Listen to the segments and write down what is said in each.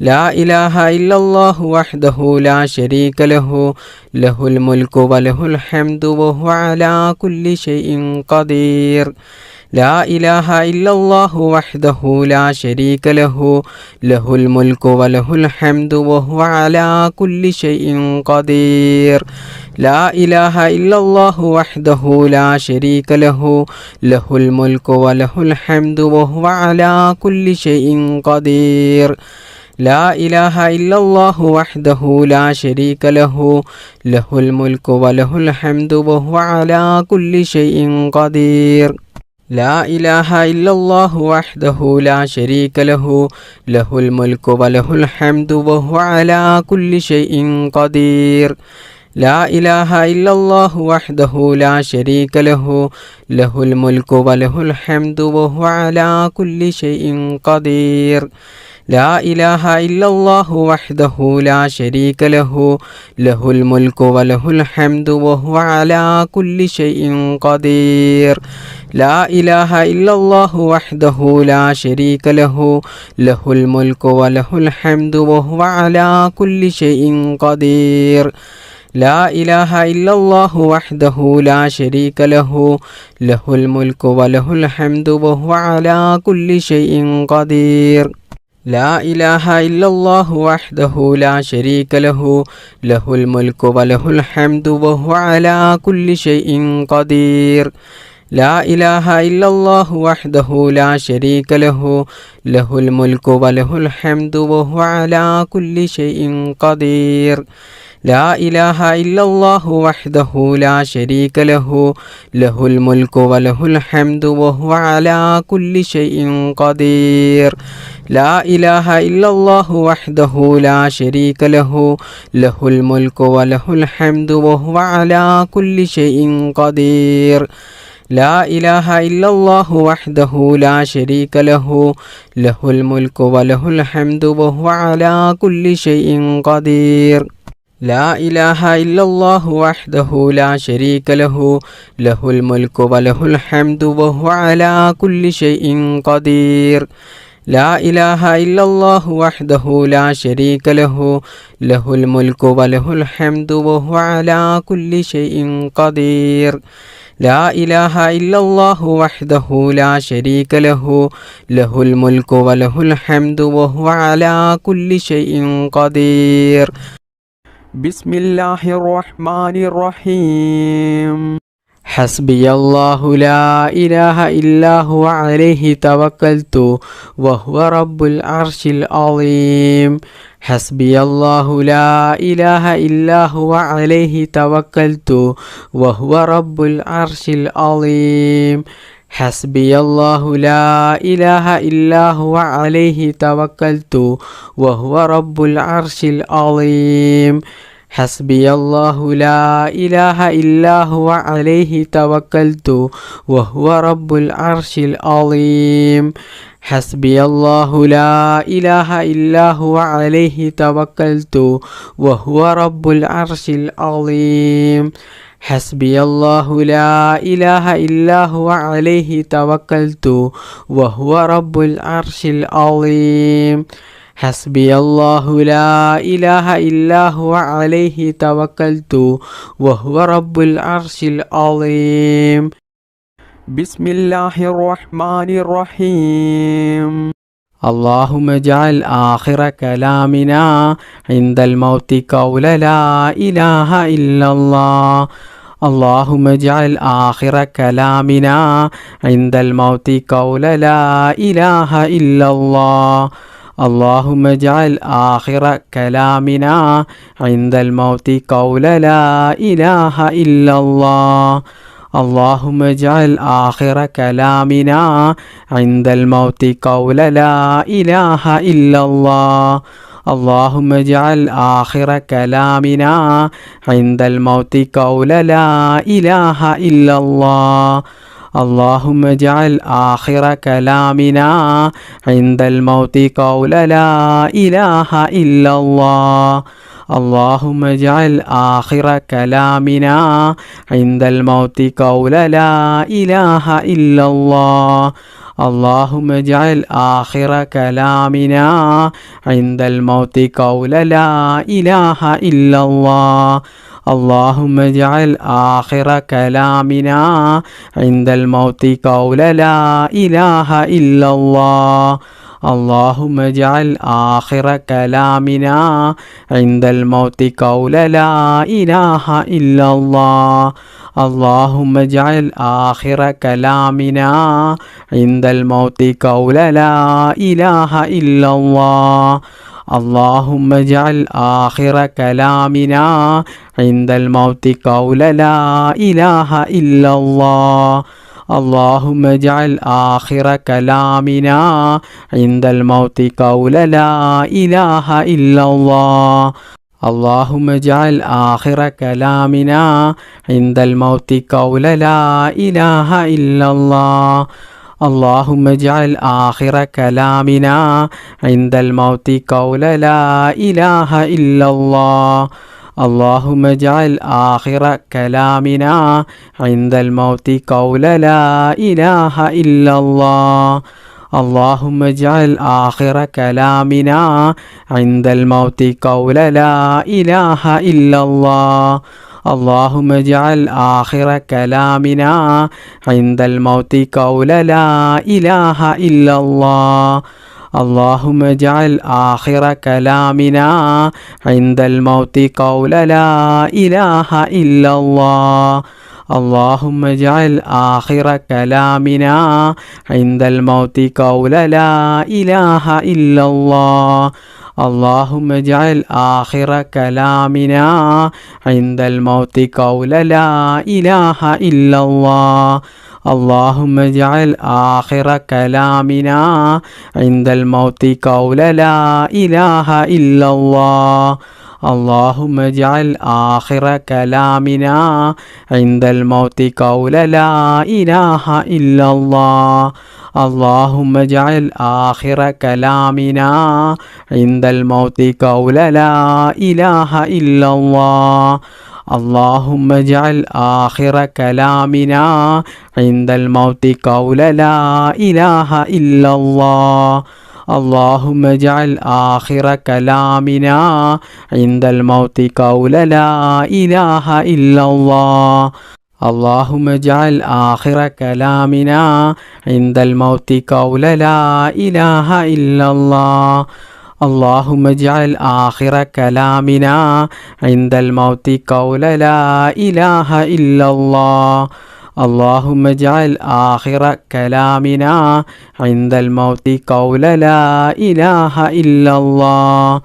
لا إله إلا الله وحده لا شريك له له الملك وله الحمد وهو على كل شيء قدير لا إله إلا الله وحده لا شريك له له الملك وله الحمد وهو على كل شيء قدير لا إله إلا الله وحده لا شريك له له الملك وله الحمد وهو على كل شيء قدير لا إله إلا الله وحده لا شريك له له الملك وله الحمد وهو على كل شيء قدير لا إله إلا الله وحده لا شريك له له الملك وله الحمد وهو على كل شيء قدير لا إله إلا الله وحده لا شريك له له الملك وله الحمد وهو على كل شيء قدير لا إله إلا الله وحده لا شريك له له الملك وله الحمد وهو على كل شيء قدير لا إله إلا الله وحده لا شريك له له الملك وله الحمد وهو على كل شيء قدير لا إله إلا الله وحده لا شريك له له الملك وله الحمد وهو على كل شيء قدير لا إله إلا الله وحده لا شريك له له الملك وله الحمد وهو على كل شيء قدير لا إله إلا الله وحده لا شريك له له الملك وله الحمد وهو على كل شيء قدير لا إله إلا الله وحده لا شريك له له الملك وله الحمد وهو على كل شيء قدير لا إله إلا الله وحده لا شريك له له الملك وله الحمد وهو على كل شيء قدير لا إله إلا الله وحده لا شريك له له الملك وله الحمد وهو على كل شيء قدير لا إله إلا الله وحده لا شريك له له الملك وله الحمد وهو على كل شيء قدير لا إله إلا الله وحده لا شريك له له الملك وله الحمد وهو على كل شيء قدير لا إله إلا الله وحده لا شريك له له الملك وله الحمد وهو على كل شيء قدير بسم الله الرحمن الرحيم حسبي الله لا إله إلا هو عليه توكلت وهو رب العرش العظيم حسبي الله لا إله إلا هو عليه توكلت وهو رب العرش العظيم حسبي الله لا إله إلا هو عليه توكلت وهو رب العرش العظيم حسبي الله لا إله إلا هو عليه توكلت وهو رب العرش العظيم حسبي الله لا إله إلا هو عليه توكلت وهو رب العرش العظيم حسبي الله لا إله إلا هو عليه توكلت وهو رب العرش العظيم حسبي الله لا إله إلا هو عليه توكلت وهو رب العرش العظيم بسم الله الرحمن الرحيم اللهم اجعل آخر كلامنا عند الموت قول لا إله إلا الله اللهم اجعل آخر كلامنا عند الموت قول لا إله إلا الله اللهم اجعل آخر كلامنا عند الموت قول لا إله إلا الله اللهم اجعل آخر كلامنا عند الموت قول لا إله إلا الله اللهم اجعل آخر كلامنا عند الموت قول لا إله إلا الله اللهم اجعل آخر كلامنا عند الموت قول لا إله إلا الله اللهم اجعل آخر كلامنا عند الموت قول لا إله إلا الله اللهم اجعل آخر كلامنا عند الموت قول لا إله إلا الله. اللهم اجعل آخر كلامنا عند الموت قول لا إله إلا الله. اللهم اجعل آخر كلامنا عند الموت قول لا إله إلا الله. اللهم اجعل آخر كلامنا عند الموت قول لا إله إلا الله. اللهم اجعل آخر كلامنا عند الموت قول لا إله إلا الله. اللهم اجعل آخر كلامنا عند الموت قول لا إله إلا الله. اللهم اجعل آخر كلامنا عند الموت قول لا إله إلا الله. اللهم اجعل آخر كلامنا عند الموت قول لا إله إلا الله. اللهم اجعل آخر كلامنا عند الموت قول لا إله إلا الله. اللهم اجعل آخر كلامنا عند الموت قول لا إله إلا الله. اللهم اجعل آخر كلامنا عند الموت قول لا إله إلا الله. اللهم اجعل آخر كلامنا عند الموت قول لا إله إلا الله. اللهم اجعل آخر كلامنا عند الموت قول لا إله إلا الله. اللهم اجعل آخر كلامنا عند الموت قول لا إله إلا الله. اللهم اجعل آخر كلامنا عند الموت قول لا إله إلا الله. اللهم اجعل آخر كلامنا عند الموت قول لا إله إلا الله. اللهم اجعل آخر كلامنا عند الموت قول لا إله إلا الله. اللهم اجعل آخر كلامنا عند الموت قول لا إله إلا الله. اللهم اجعل آخر كلامنا عند الموت قول لا إله إلا الله. اللهم اجعل آخر كلامنا عند الموت قول لا إله إلا الله. اللهم اجعل آخر كلامنا عند الموت قول لا إله إلا الله. اللهم اجعل آخر كلامنا عند الموت قول لا إله إلا الله.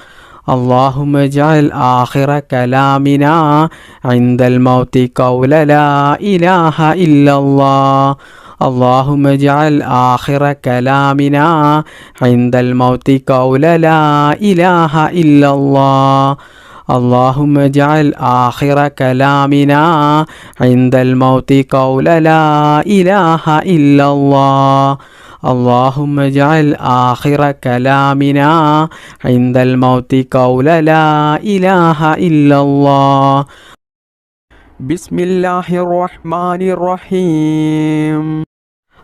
اللهم اجعل آخر كلامنا عند الموت قول لا إله إلا الله. اللهم اجعل آخر كلامنا عند الموت قول لا إله إلا الله. اللهم اجعل آخر كلامنا عند الموت قول لا إله إلا الله. اللهم اجعل آخر كلامنا عند الموت قول لا إله إلا الله. بسم الله الرحمن الرحيم.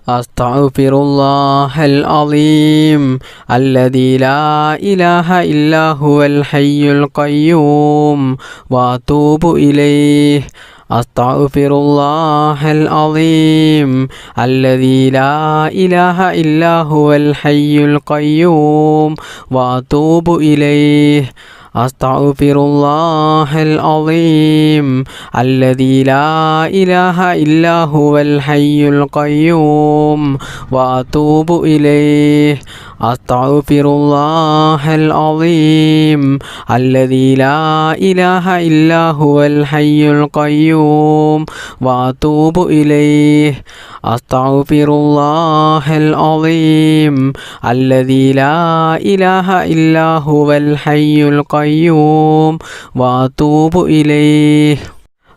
أستغفر الله العظيم الذي لا إله إلا هو الحي القيوم وأتوب إليه. أستغفر الله العظيم الذي لا إله إلا هو الحي القيوم وأتوب إليه. أستغفر الله العظيم الذي لا إله إلا هو الحي القيوم وأتوب إليه. أستغفر الله العظيم الذي لا إله إلا هو الحي القيوم وأتوب إليه. أستغفر الله العظيم الذي لا إله إلا هو الحي القيوم وأتوب إليه.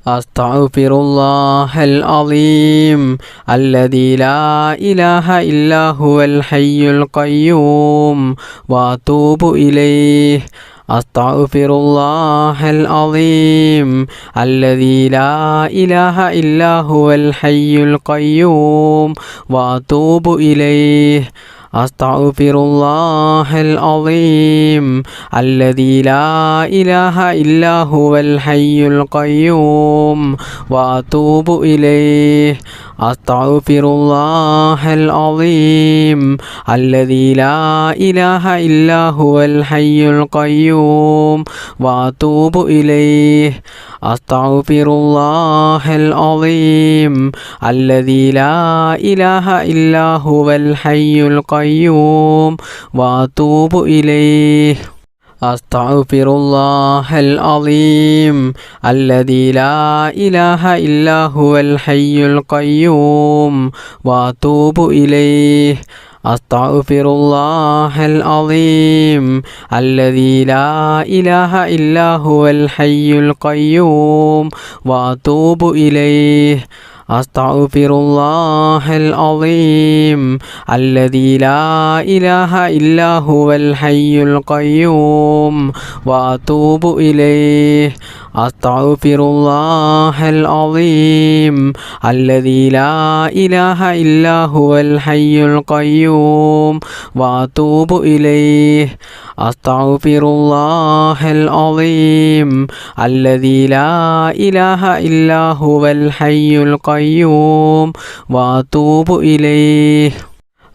أستغفر الله العظيم الذي لا إله إلا هو الحي القيوم وأتوب إليه. أستغفر الله العظيم الذي لا إله إلا هو الحي القيوم وأتوب إليه. أستغفر الله العظيم الذي لا إله إلا هو الحي القيوم وأتوب إليه. أستغفر الله العظيم الذي لا إله إلا هو الحي القيوم وأتوب إليه. أستغفر الله العظيم الذي لا إله إلا هو الحي القيوم وأتوب إليه. أستغفر الله العظيم الذي لا إله إلا هو الحي القيوم وأتوب إليه. أستغفر الله العظيم الذي لا إله إلا هو الحي القيوم وأتوب إليه. أستغفر الله العظيم الذي لا إله إلا هو الحي القيوم وأتوب إليه. أستغفر الله العظيم الذي لا إله إلا هو الحي القيوم وأتوب إليه. أستغفر الله العظيم الذي لا إله إلا هو الحي القيوم وأتوب إليه.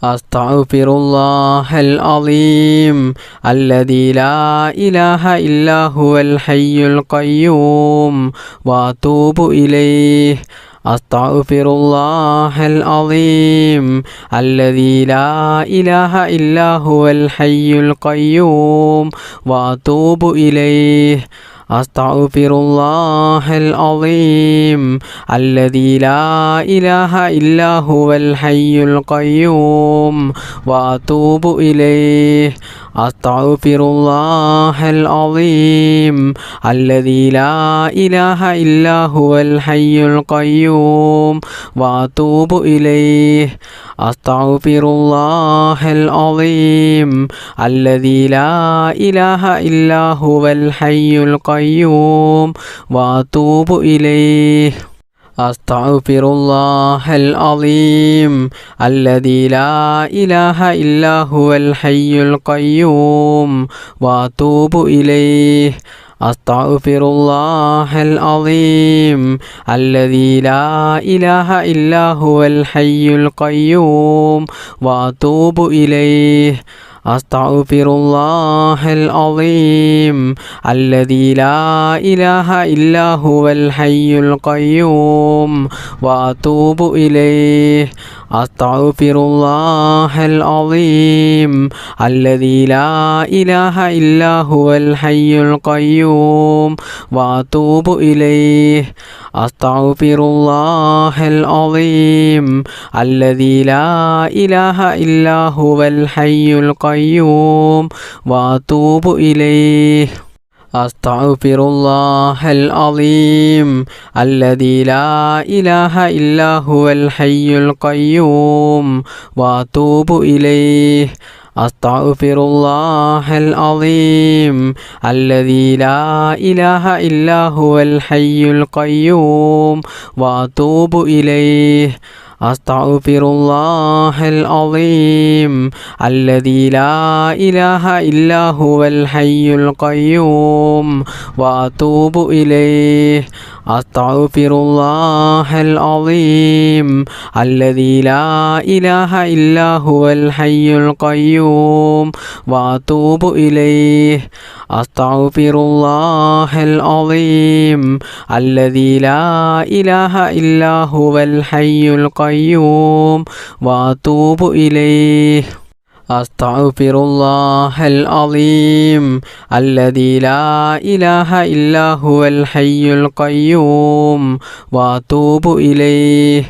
أستغفر الله العظيم الذي لا إله إلا هو الحي القيوم وأتوب إليه. أستغفر الله العظيم الذي لا إله إلا هو الحي القيوم وأتوب إليه. أستغفر الله العظيم الذي لا إله إلا هو الحي القيوم وأتوب إليه. أستغفر الله العظيم الذي لا إله إلا هو الحي القيوم وأتوب إليه. أستغفر الله العظيم الذي لا إله إلا هو الحي القيوم وأتوب إليه. أستغفر الله العظيم الذي لا إله إلا هو الحي القيوم وأتوب إليه. أستغفر الله العظيم الذي لا إله إلا هو الحي القيوم وأتوب إليه. أستغفر الله العظيم الذي لا إله إلا هو الحي القيوم وأتوب إليه. أستغفر الله العظيم الذي لا إله إلا هو الحي القيوم وأتوب إليه. أستغفر الله العظيم الذي لا إله إلا هو الحي القيوم وأتوب إليه. أستغفر الله العظيم الذي لا إله إلا هو الحي القيوم وأتوب إليه. أستغفر الله العظيم الذي لا إله إلا هو الحي القيوم وأتوب إليه. أستغفر الله العظيم الذي لا إله إلا هو الحي القيوم وأتوب إليه. أستغفر الله العظيم الذي لا إله إلا هو الحي القيوم وأتوب إليه. أستغفر الله العظيم الذي لا إله إلا هو الحي القيوم وأتوب إليه. أستغفر الله العظيم الذي لا إله إلا هو الحي القيوم وأتوب إليه.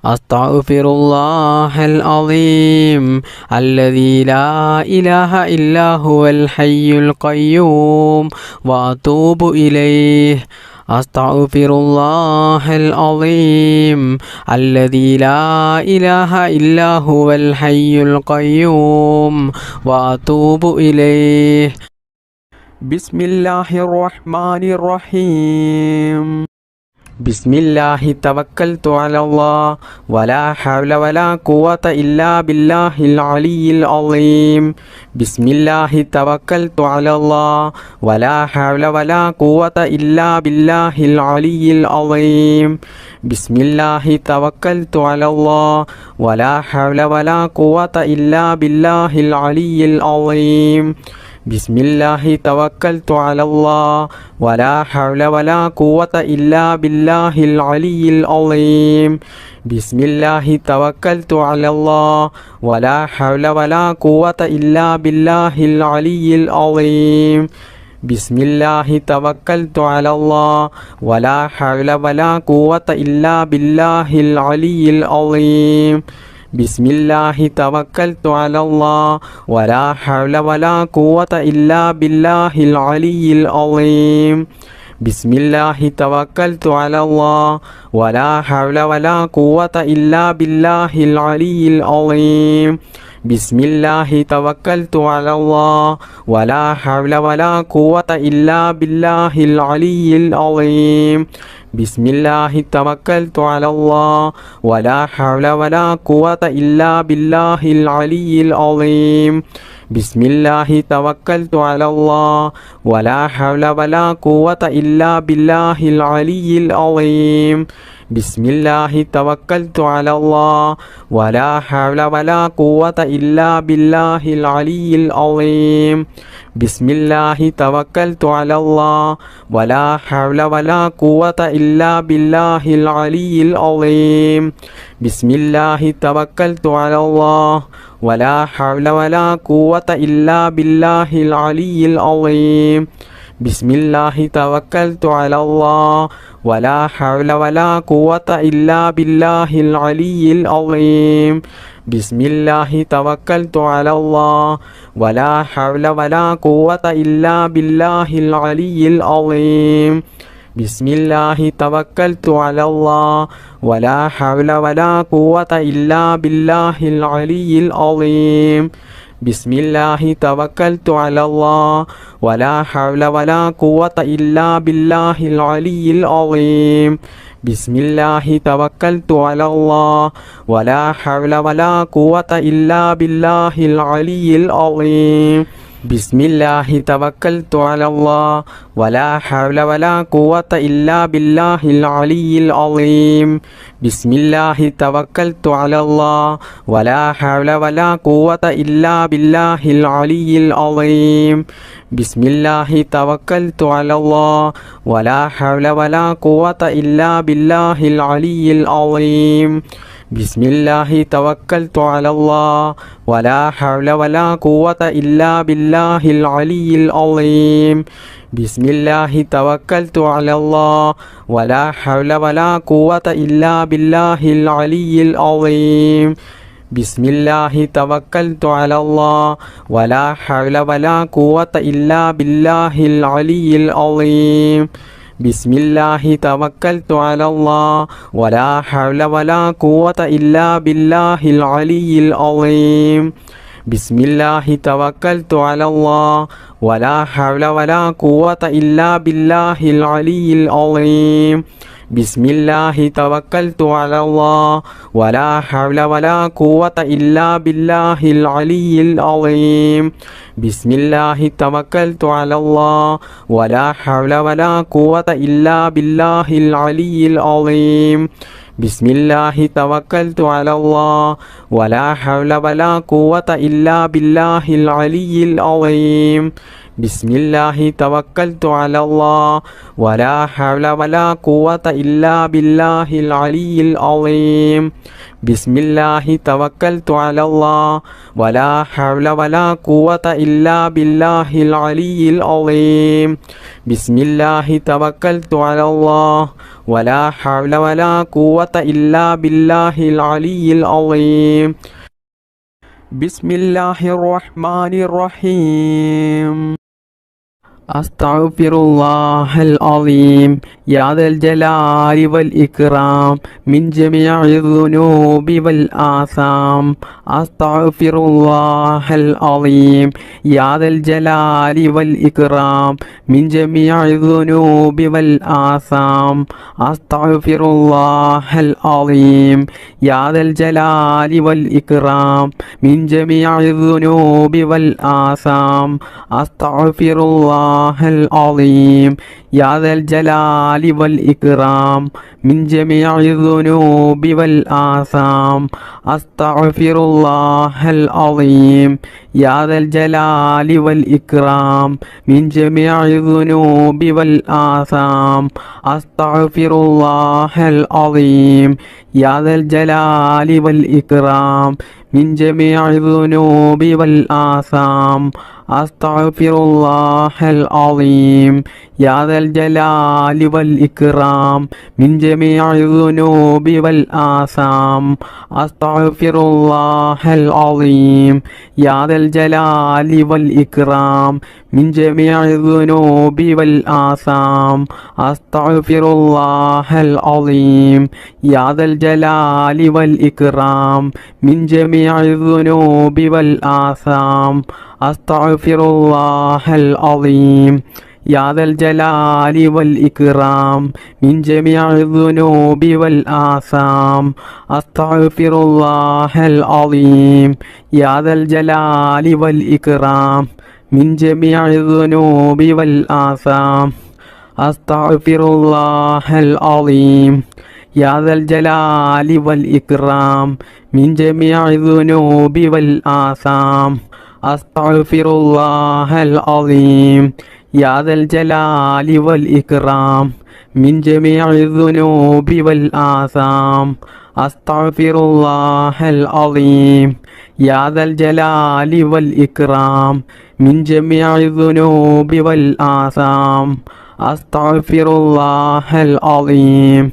أستغفر الله العظيم الذي لا إله إلا هو الحي القيوم وأتوب إليه. أستغفر الله العظيم الذي لا إله إلا هو الحي القيوم وأتوب إليه. بسم الله الرحمن الرحيم بسم الله توكلت على الله ولا حول ولا قوة إلا بالله العلي العظيم بسم الله توكلت على الله ولا حول ولا قوة إلا بالله العلي العظيم بسم الله توكلت على الله ولا حول ولا قوة إلا بالله العلي العظيم بسم الله توكلت على الله ولا حول ولا قوة إلا بالله العلي العظيم بسم الله توكلت على الله ولا حول ولا قوة إلا بالله العلي العظيم بسم الله توكلت على الله ولا حول ولا قوة إلا بالله العلي العظيم بسم الله توكلت على الله ولا حول ولا قوة إلا بالله العلي العظيم بسم الله توكلت على الله ولا حول ولا قوة إلا بالله العلي العظيم بسم الله توكلت على الله ولا حول ولا قوة إلا بالله العلي العظيم بسم الله توكلت على الله ولا حول ولا قوة إلا بالله العلي العظيم بسم الله توكلت على الله ولا حول ولا قوة إلا بالله العلي العظيم بسم الله توكلت على الله ولا حول ولا قوة إلا بالله العلي العظيم بسم الله توكلت على الله ولا حول ولا قوة إلا بالله العلي العظيم بسم الله توكلت على الله ولا حول ولا قوة إلا بالله العلي العظيم بسم الله توكلت على الله ولا حول ولا قوة إلا بالله العلي العظيم بسم الله توكلت على الله ولا حول ولا قوة إلا بالله العلي العظيم بسم الله توكلت على الله ولا حول ولا قوة إلا بالله العلي العظيم بسم الله توكلت على الله ولا حول ولا قوة إلا بالله العلي العظيم بسم الله توكلت على الله ولا حول ولا قوة إلا بالله العلي العظيم بسم الله توكلت على الله ولا حول ولا قوة إلا بالله العلي العظيم بسم الله توكلت على الله ولا حول ولا قوة إلا بالله العلي العظيم بسم الله توكلت على الله ولا حول ولا قوة إلا بالله العلي العظيم بسم الله توكلت على الله ولا حول ولا قوة إلا بالله العلي العظيم بسم الله توكلت على الله ولا حول ولا قوة إلا بالله العلي العظيم بسم الله توكلت على الله ولا حول ولا قوة إلا بالله العلي العظيم بسم الله توكلت على الله ولا حول ولا قوة إلا بالله العلي العظيم بسم الله توكلت على الله ولا حول ولا قوة إلا بالله العلي العظيم بسم الله توكلت على الله ولا حول ولا قوة إلا بالله العلي العظيم بسم الله توكلت على الله ولا حول ولا قوة إلا بالله العلي العظيم بسم الله توكلت على الله ولا حول ولا قوة إلا بالله العلي العظيم بسم الله توكلت على الله ولا حول ولا قوة إلا بالله العلي العظيم بسم الله توكلت على الله ولا حول ولا قوة إلا بالله العلي العظيم بسم الله توكلت على الله ولا حول ولا قوة إلا بالله العلي العظيم بسم الله الرحمن الرحيم أستغفر الله العظيم يا ذا الجلال والإكرام من جميع الذنوب والآثام. أستغفر الله العظيم يا ذا الجلال والإكرام من جميع الذنوب والآثام. أستغفر الله العظيم يا ذا الجلال والإكرام من جميع الذنوب والآثام. أستغفر الله العظيم يا ذا الجلال والإكرام من جميع الذنوب والآثام. أستغفر الله العظيم يا ذا الجلال والإكرام من جميع الذنوب والآثام. أستغفر الله العظيم يا ذا الجلال والإكرام من جميع الذنوب والآثام. أستغفر الله العظيم يا ذا الجلال والإكرام من جميع الذنوب والآثام. أستغفر الله العظيم يا ذا الجلال والإكرام من جميع الذنوب والآثام. أستغفر الله العظيم يا ذا الجلال والإكرام من جميع الذنوب والآثام. أستغفر الله العظيم يا ذا الجلال والإكرام من جميع الذنوب والآثام. أستغفر الله العظيم يا ذا الجلال والإكرام من جميع الذنوب والآثام. أستغفر الله العظيم يا ذا الجلال والإكرام من جميع الذنوب والآثام. أستغفر الله العظيم يا ذا الجلال والإكرام من جميع الذنوب والآثام. أستغفر الله العظيم يا ذا الجلال والإكرام من جميع الذنوب والآثام. أستغفر الله العظيم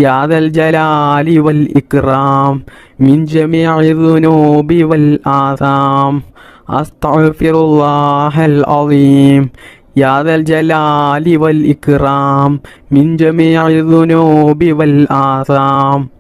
يا ذا الجلال والإكرام من جميع الذنوب والآثام. أستغفر الله العظيم يا ذا الجلال والإكرام من جميع الذنوب والآثام.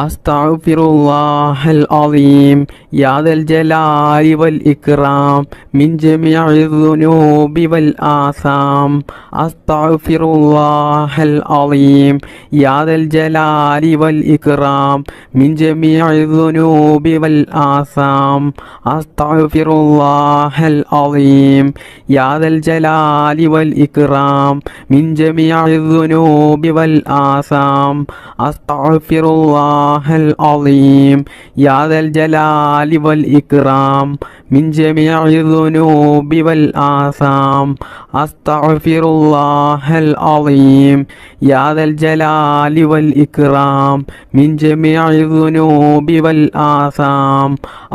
أستغفر الله العظيم يا ذا الجلال والإكرام من جميع الذنوب والآثام. أستغفر الله العظيم يا ذا الجلال والإكرام من جميع الذنوب والآثام. أستغفر الله العظيم يا ذا الجلال والإكرام من جميع الذنوب والآثام. أستغفر الله العظيم يا ذا الجلال والإكرام من جميع الذنوب والآثام. أستغفر الله العظيم يا ذا الجلال والإكرام من جميع الذنوب والآثام.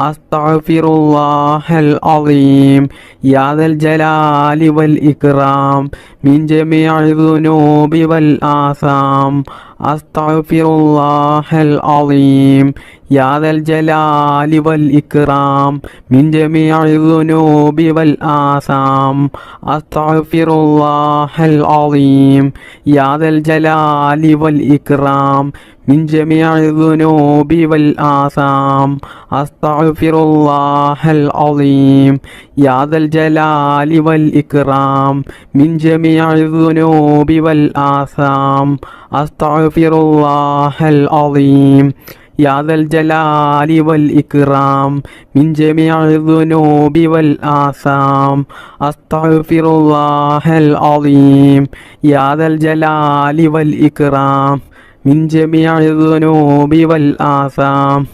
أستغفر الله العظيم يا ذا الجلال والإكرام من جميع الذنوب والآثام. أستغفر الله العظيم يا ذا الجلال والإكرام من جميع الذنوب والآثام. أستغفر الله العظيم يا ذا الجلال والإكرام من جميع الذنوب والآثام. أستغفر الله العظيم يا ذا الجلال والإكرام من جميع الذنوب والآثام. أستغفر الله العظيم يا ذا الجلال والإكرام من جميع الذنوب والآثام. أستغفر الله العظيم يا ذا الجلال والإكرام من جميع الذنوب والآثام.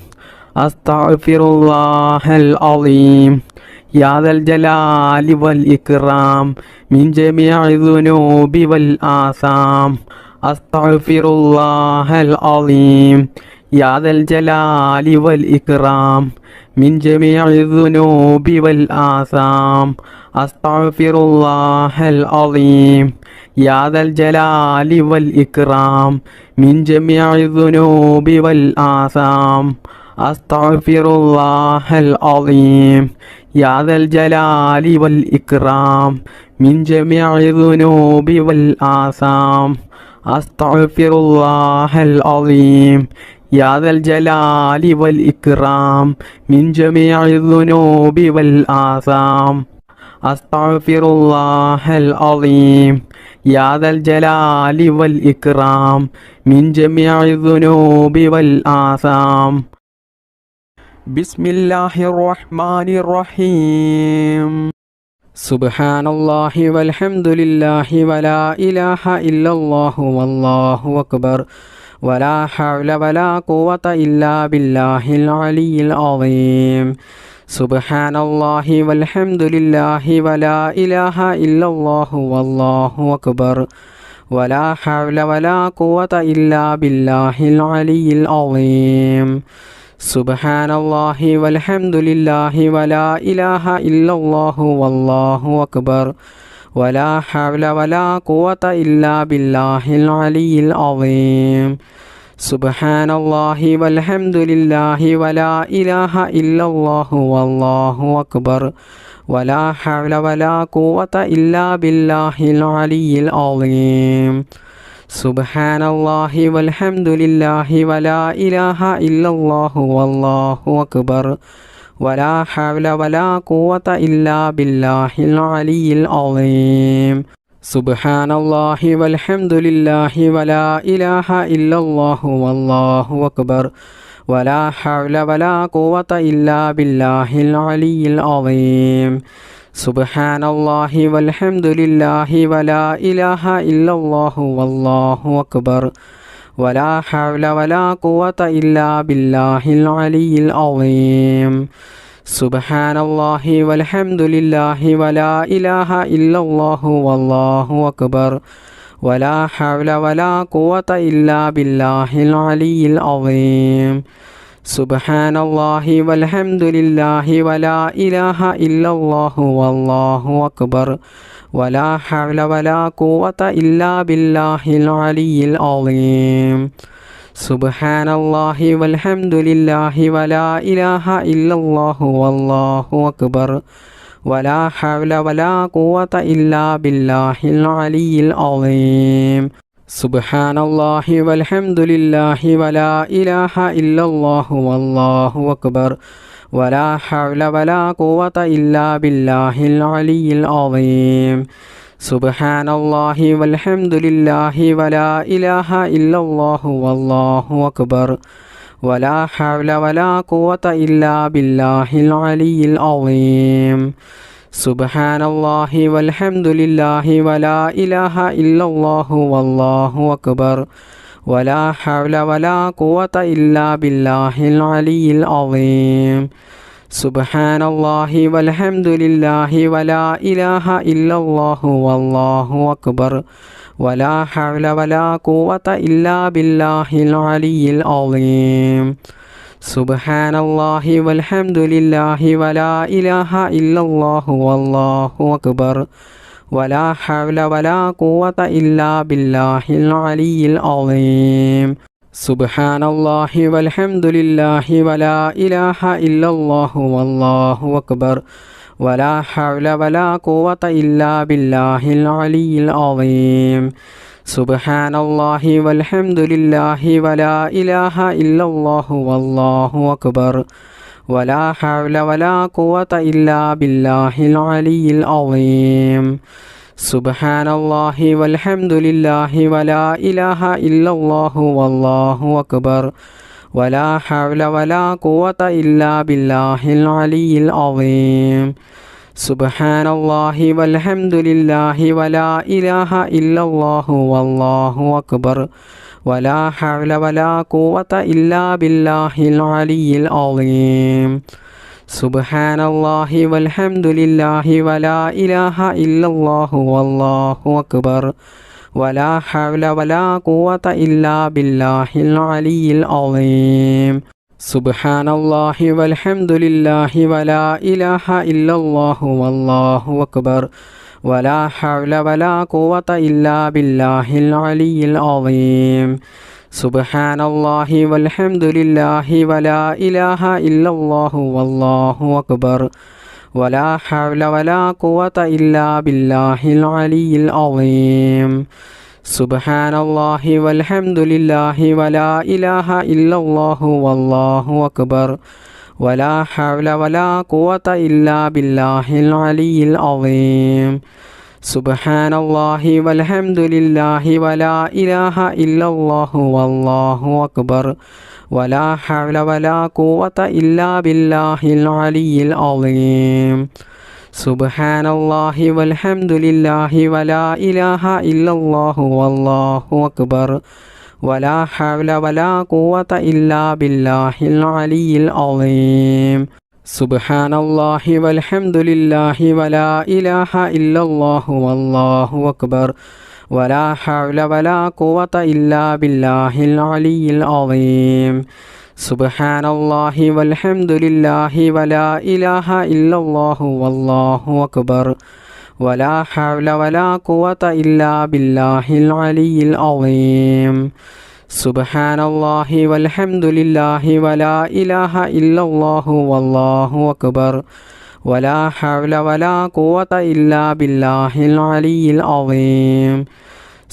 أستغفر الله العظيم يا ذا الجلال والإكرام من جميع الذنوب والآثام. أستغفر الله العظيم يا ذا الجلال والإكرام من جميع الذنوب والآثام. أستغفر الله العظيم يا ذا الجلال والإكرام من جميع الذنوب والآثام. أستغفر الله العظيم يا ذا الجلال والإكرام من جميع الذنوب والآثام أستغفر الله العظيم يا ذا الجلال والإكرام من جميع الذنوب والآثام أستغفر الله العظيم يا ذا الجلال والإكرام من جميع الذنوب والآثام بسم الله الرحمن الرحيم سبحان الله والحمد لله ولا إله إلا الله والله أكبر ولا حول ولا قوة إلا بالله العلي العظيم سبحان الله والحمد لله ولا إله إلا الله والله أكبر ولا حول ولا قوة إلا بالله العلي العظيم سبحان الله والحمد لله ولا إله إلا الله والله أكبر ولا حول ولا قوة إلا بالله العلي العظيم سبحان الله والحمد لله ولا إله إلا الله والله أكبر ولا حول ولا قوة إلا بالله العلي العظيم سبحان الله والحمد لله ولا إله إلا الله والله أكبر ولا حول ولا قوة إلا بالله العلي العظيم سبحان الله والحمد لله ولا إله إلا الله والله أكبر ولا حول ولا قوة إلا بالله العلي العظيم سبحان الله والحمد لله ولا إله إلا الله والله أكبر ولا حول ولا قوة إلا بالله العلي العظيم سبحان الله والحمد لله ولا إله إلا الله والله أكبر ولا حول ولا قوة إلا بالله العلي العظيم سبحان الله والحمد لله ولا إله إلا الله والله أكبر ولا حول ولا قوة إلا بالله العلي العظيم سبحان الله والحمد لله ولا إله إلا الله والله أكبر ولا حول ولا قوة إلا بالله العلي العظيم سبحان الله والحمد لله ولا إله إلا الله والله أكبر ولا حول ولا قوة إلا بالله العلي العظيم سبحان الله والحمد لله ولا إله إلا الله والله أكبر ولا حول ولا قوة إلا بالله العلي العظيم سبحان الله والحمد لله ولا إله إلا الله والله أكبر ولا حول ولا قوة إلا بالله العلي العظيم سبحان الله والحمد لله ولا إله إلا الله والله أكبر ولا حول ولا قوة إلا بالله العلي العظيم سبحان الله والحمد لله ولا إله إلا الله والله أكبر ولا حول ولا قوة إلا بالله العلي العظيم سبحان الله والحمد لله ولا إله إلا الله والله أكبر ولا حول ولا قوة إلا بالله العلي العظيم سبحان الله والحمد لله ولا إله إلا الله والله أكبر ولا حول ولا قوة إلا بالله العلي العظيم سبحان الله والحمد لله ولا إله إلا الله والله أكبر ولا حول ولا قوة إلا بالله العلي العظيم سبحان الله والحمد لله ولا إله إلا الله والله أكبر ولا حول ولا قوة إلا بالله العلي العظيم سبحان الله والحمد لله ولا إله إلا الله والله أكبر ولا حول ولا قوة إلا بالله العلي العظيم سبحان الله والحمد لله ولا إله إلا الله والله أكبر ولا حول ولا قوة إلا بالله العلي العظيم സുബ്ഹാനല്ലാഹി വൽഹംദുലില്ലാഹി വലാ ഇലാഹ ഇല്ലല്ലാഹു വല്ലാഹു അക്ബർ വലാ ഹൗല വലാ ഖുവത ഇല്ലാ ബില്ലാഹിൽ അലിയിൽ അളീം. സുബ്ഹാനല്ലാഹി വൽഹംദുലില്ലാഹി വലാ ഇലാഹ ഇല്ലല്ലാഹു വല്ലാഹു അക്ബർ വലാ ഹൗല വലാ ഖുവത ഇല്ലാ ബില്ലാഹിൽ അലിയിൽ അളീം. സുബ്ഹാനല്ലാഹി വൽഹംദുലില്ലാഹി വലാ ഇലാഹ ഇല്ലല്ലാഹു വല്ലാഹു അക്ബർ വലാ ഹൗല വലാ ഖുവത ഇല്ലാ ബില്ലാഹിൽ അലിയിൽ അളീം. സുബ്ഹാനല്ലാഹി വൽഹംദുലില്ലാഹി വലാ ഇലാഹ ഇല്ലല്ലാഹു വല്ലാഹു അക്ബർ വലാ ഹൗല വലാ ഖുവത ഇല്ലാ ബില്ലാഹിൽ അലിയിൽ അളീം. സുബ്ഹാനല്ലാഹി വൽഹംദുലില്ലാഹി വലാ ഇലാഹ ഇല്ലല്ലാഹു വല്ലാഹു അക്ബർ വലാ ഹൗല വലാ ഖുവത ഇല്ലാ ബില്ലാഹിൽ അലിയിൽ അളീം. സുബ്ഹാനല്ലാഹി വൽഹംദുലില്ലാഹി വലാ ഇലാഹ ഇല്ലല്ലാഹു വല്ലാഹു അക്ബർ വലാ ഹൗല വലാ ഖുവത ഇല്ലാ ബില്ലാഹിൽ അലിയിൽ അളീം. സുബ്ഹാനല്ലാഹി വൽഹംദുലില്ലാഹി വലാ ഇലാഹ ഇല്ലല്ലാഹു വല്ലാഹു അക്ബർ വലാ ഹൗല വലാ ഖുവത ഇല്ലാ ബില്ലാഹിൽ അലിയിൽ അളീം.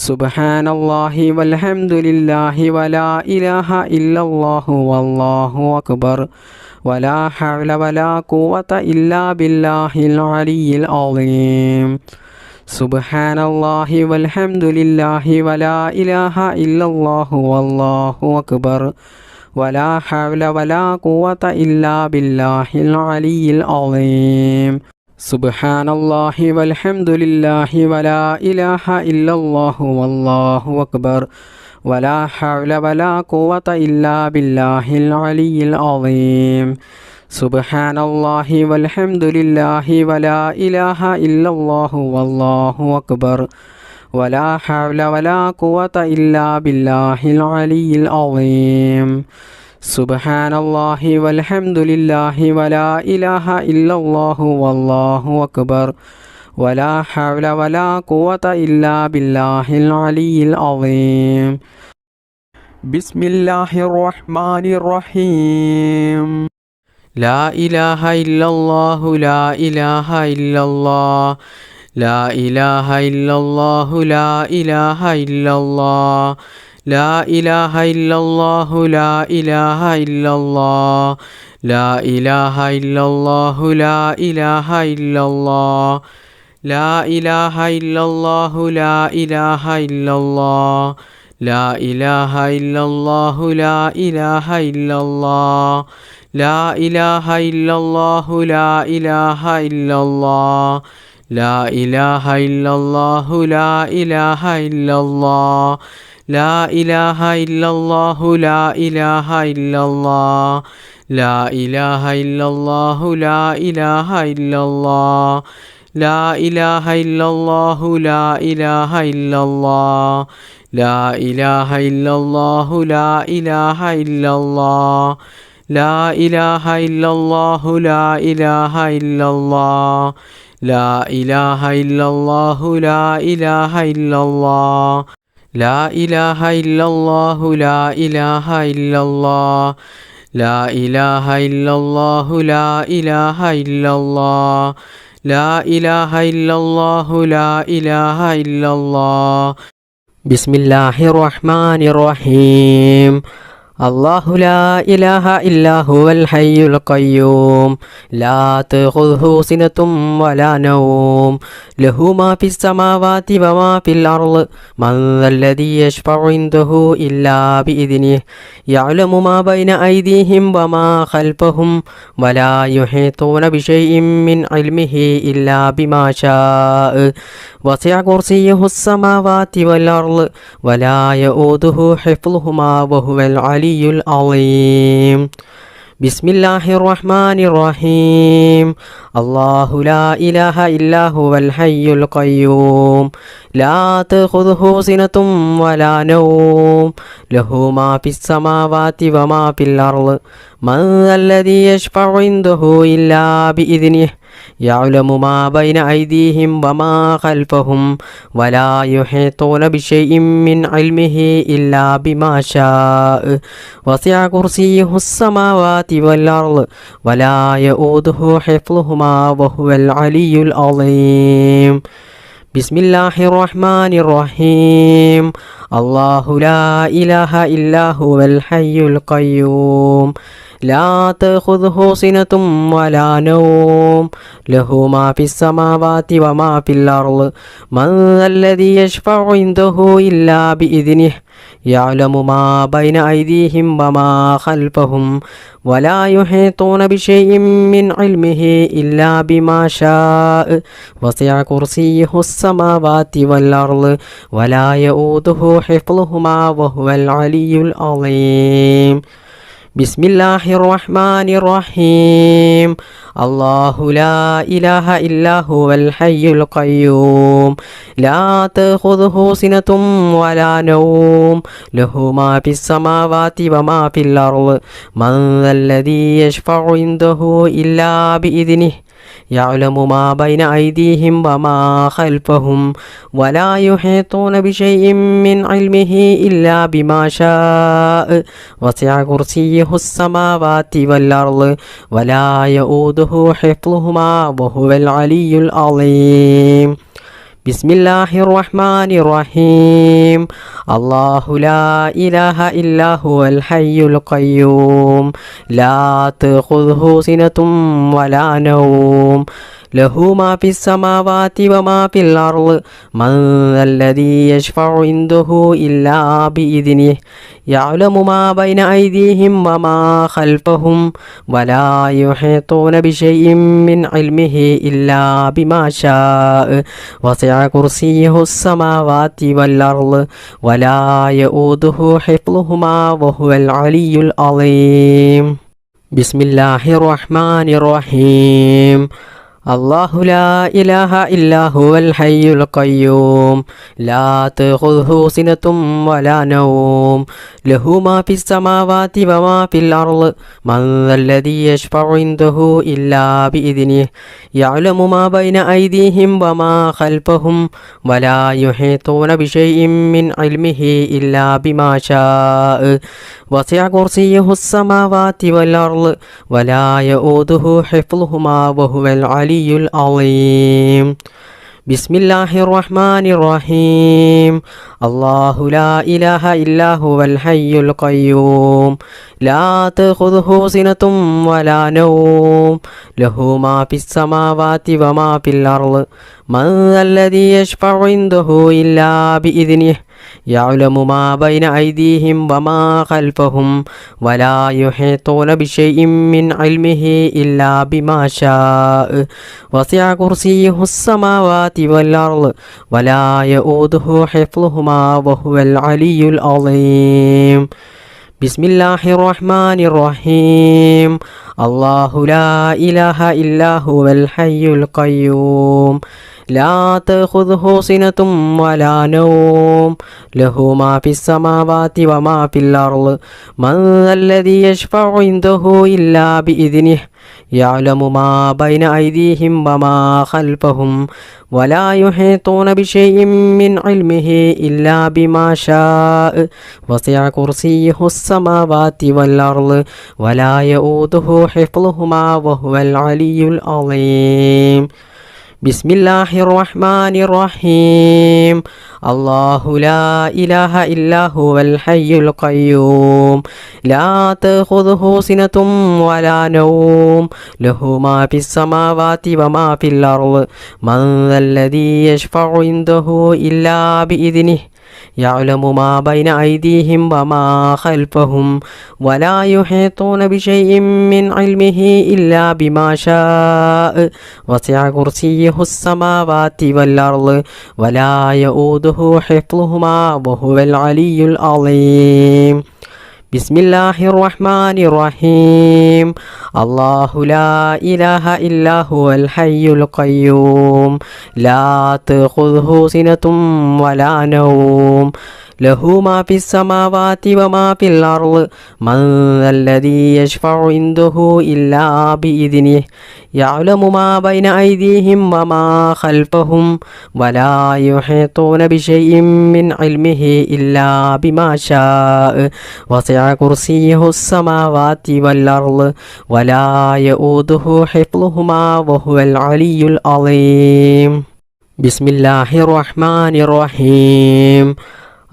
സുബ്ഹാനല്ലാഹി വൽഹംദുലില്ലാഹി വലാ ഇലാഹ ഇല്ലല്ലാഹു വല്ലാഹു അക്ബർ വലാ ഹൗല വലാ ഖുവത ഇല്ലാ ബില്ലാഹിൽ അലിയിൽ അളീം. സുബ്ഹാനല്ലാഹി വൽഹംദുലില്ലാഹി വലാ ഇലാഹ ഇല്ലല്ലാഹു വല്ലാഹു അക്ബർ വലാ ഹൗല വലാ ഖുവത ഇല്ലാ ബില്ലാഹിൽ അലിയിൽ അളീം. സുബ്ഹാനല്ലാഹി വൽഹംദുലില്ലാഹി വലാ ഇലാഹ ഇല്ലല്ലാഹു വല്ലാഹു അക്ബർ വലാ ഹൗല വലാ ഖുവത ഇല്ലാ ബില്ലാഹിൽ അലിയിൽ അളീം. സുബ്ഹാനല്ലാഹി വൽഹംദുലില്ലാഹി വലാ ഇലാഹ ഇല്ലല്ലാഹു വല്ലാഹു അക്ബർ വലാ ഹൗല വലാ ഖുവത ഇല്ലാ ബില്ലാഹിൽ അലിയിൽ അളീം. സുബ്ഹാനല്ലാഹി വൽഹംദുലില്ലാഹി വലാ ഇലാഹ ഇല്ലല്ലാഹു വല്ലാഹു അക്ബർ വലാ ഹൗല വലാ ഖുവത ഇല്ലാ ബില്ലാഹിൽ അലിയിൽ അളീം. ബിസ്മില്ലാഹിർ റഹ്മാനിർ റഹീം. ലാ ഇലാഹ ഇല്ലല്ലാഹു ലാ ഇലാഹ ഇല്ലല്ലാഹ് ലാ ഇലാഹ ഇല്ലല്ലാഹു ലാ ഇലാഹ ഇല്ലല്ലാഹ് ലാ ഇലാഹ ഇല്ലല്ലാഹു ലാ ഇലാഹ ഇല്ലല്ലാഹ് ലാ ഇലാഹ ഇല്ലല്ലാഹു ലാ ഇലാഹ ഇല്ലല്ലാഹ് ലാ ഇലാഹ ഇല്ലല്ലാഹു ലാ ഇലാഹ ഇല്ലല്ലാഹ് ലാ ഇലാഹ ഇല്ലല്ലാഹു ലാ ഇലാഹ ഇല്ലല്ലാഹ് ലാ ഇലാഹ ഇല്ലല്ലാഹു ലാ ഇലാഹ ഇല്ലല്ലാഹ് ലാ ഇലാഹ ഇല്ലല്ലാഹു ലാ ഇലാഹ ഇല്ലല്ലാഹ് ലാ ഇലാഹ ഇല്ലല്ലാഹു ലാ ഇലാഹ ഇല്ലല്ലാഹ് ലാ ഇലാഹ ഇല്ലല്ലാഹു ലാ ഇലാഹ ഇല്ലല്ലാഹ് ലാ ഇലാഹ ഇല്ലല്ലാഹു ലാ ഇലാഹ ഇല്ലല്ലാഹ് ലാ ഇലാഹ ഇല്ലല്ലാഹു ലാ ഇലാഹ ഇല്ലല്ലാഹ് ലാ ഇലാഹ ഇല്ലല്ലാഹു ലാ ഇലാഹ ഇല്ലല്ലാഹ് ലാ ഇലാഹ ഇല്ലല്ലാഹു ലാ ഇലാഹ ഇല്ലല്ലാഹ് ലാ ഇലാഹ ഇല്ലല്ലാഹു ലാ ഇലാഹ ഇല്ലല്ലാഹ് ലാ ഇലാഹ ഇല്ലല്ലാഹു ലാ ഇലാഹ ഇല്ലല്ലാഹ് ലാ ഇലാഹ ഇല്ലല്ലാഹു ലാ ഇലാഹ ഇല്ലല്ലാഹ്. ബിസ്മില്ലാഹിർ റഹ്മാനിർ റഹീം. അല്ലാഹു ലാ ഇലാഹ ഇല്ലാ ഹുവൽ ഹയ്യുൽ ഖയ്യൂം ലാ തഖുദുഹു സിനത്തും വലാ നൗം ലഹു മാ ഫിസ് സമാവാതി വമാ ഫിൽ അർള് മൻ ദല്ലദീ യശ്ഫഉ ഇൻദഹു ഇല്ലാ ബിഇദ്നിഹി യഅലമു മാ ബൈന ഐദീഹിം വമാ ഖൽഫഹും വലാ യുഹീതൂന ബിശൈഇൻ മിൻ ഇൽമിഹി ഇല്ലാ ബിമാ ശാഅ വസിഅ കുർസിയ്യുഹുസ് സമാവാതി വൽ അർള് വലാ യഊദുഹു ഹിഫ്ളുഹുമാ വഹുവൽ അലിയുൽ അളീം. ബിസ്മില്ലാഹിർ റഹ്മാനിർ റഹീം. അല്ലാഹു ലാ ഇലാഹ ഇല്ലാ ഹുവൽ ഹയ്യുൽ ഖയ്യൂം ലാ തഖുദുഹു സിനത്തും വലാ നൗം ലഹു മാ ഫിസ് സമാവാതി വമാ ഫിൽ അർള് മൻ ദല്ലദീ യശ്ഫഉ ഇൻദഹു ഇല്ലാ ബിഇദ്നിഹി يعلم ما بين أيديهم وما خلفهم ولا يحيطون بشيء من علمه إلا بما شاء وسع كرسيه السماوات والأرض ولا يؤوده حفظهما وهو العلي العظيم بسم الله الرحمن الرحيم الله لا إله إلا هو الحي القيوم لا تأخذه سنة ولا نوم له ما في السماوات وما في الأرض من ذا الذي يشفع عنده إلا بإذنه يعلم ما بين أيديهم وما خلفهم ولا يحيطون بشيء من علمه إلا بما شاء وسع كرسيه السماوات والأرض ولا يؤوده حفظهما وهو العلي العظيم بسم الله الرحمن الرحيم الله لا إله إلا هو الحي القيوم لا تأخذه سنة ولا نوم له ما في السماوات وما في الأرض من ذا الذي يشفع عنده إلا بإذنه يعلم ما بين أيديهم وما خلفهم ولا يحيطون بشيء من علمه إلا بما شاء وسع كرسيه السماوات والأرض ولا يؤوده حفظهما وهو العلي العظيم بسم الله الرحمن الرحيم الله لا إله إلا هو الحي القيوم لا تأخذه سنة ولا نوم له ما في السماوات وما في الأرض من ذا الذي يشفع عنده إلا بإذنه يعلم ما بين أيديهم وما خلفهم ولا يحيطون بشيء من علمه إلا بما شاء وسع كرسيه السماوات والأرض ولا يؤوده حفظهما وهو العلي العظيم بسم الله الرحمن الرحيم الله لا إله إلا هو الحي القيوم لا تأخذه سنة ولا نوم له ما في السماوات وما في الأرض من ذا الذي يشفع عنده إلا بإذنه يعلم ما بين أيديهم وما خلفهم ولا يحيطون بشيء من علمه إلا بما شاء وسع كرسيه السماوات والأرض ولا يؤوده حفظهما وهو العلي العظيم بسم الله الرحمن الرحيم الله لا إله إلا هو الحي القيوم لا تأخذه سنة ولا نوم له ما في السماوات وما في الأرض من ذا الذي يشفع عنده إلا بإذنه يعلم ما بين أيديهم وما خلفهم ولا يحيطون بشيء من علمه إلا بما شاء وسع كرسيه السماوات والأرض ولا يؤوده حفظهما وهو العلي العظيم بسم الله الرحمن الرحيم الله لا إله إلا هو الحي القيوم لا تأخذه سنة ولا نوم له ما في السماوات وما في الأرض من ذا الذي يشفع عنده إلا بإذنه يعلم ما بين أيديهم وما خلفهم ولا يحيطون بشيء من علمه إلا بما شاء وسع كرسيه السماوات والأرض ولا يؤوده حفظهما وهو العلي العظيم بسم الله الرحمن الرحيم الله لا إله إلا هو الحي القيوم لا تأخذه سنة ولا نوم له ما في السماوات وما في الأرض من ذا الذي يشفع عنده إلا بإذنه يعلم ما بين أيديهم وما خلفهم ولا يحيطون بشيء من علمه إلا بما شاء وسع كرسيه السماوات والأرض ولا يؤوده حفظهما وهو العلي العظيم بسم الله الرحمن الرحيم الله لا إله إلا هو الحي القيوم لا تأخذه سنة ولا نوم له ما في السماوات وما في الأرض من ذا الذي يشفع عنده إلا بإذنه يعلم ما بين أيديهم وما خلفهم ولا يحيطون بشيء من علمه إلا بما شاء وسع كرسيه السماوات والأرض ولا يؤوده حفظهما وهو العلي العظيم بسم الله الرحمن الرحيم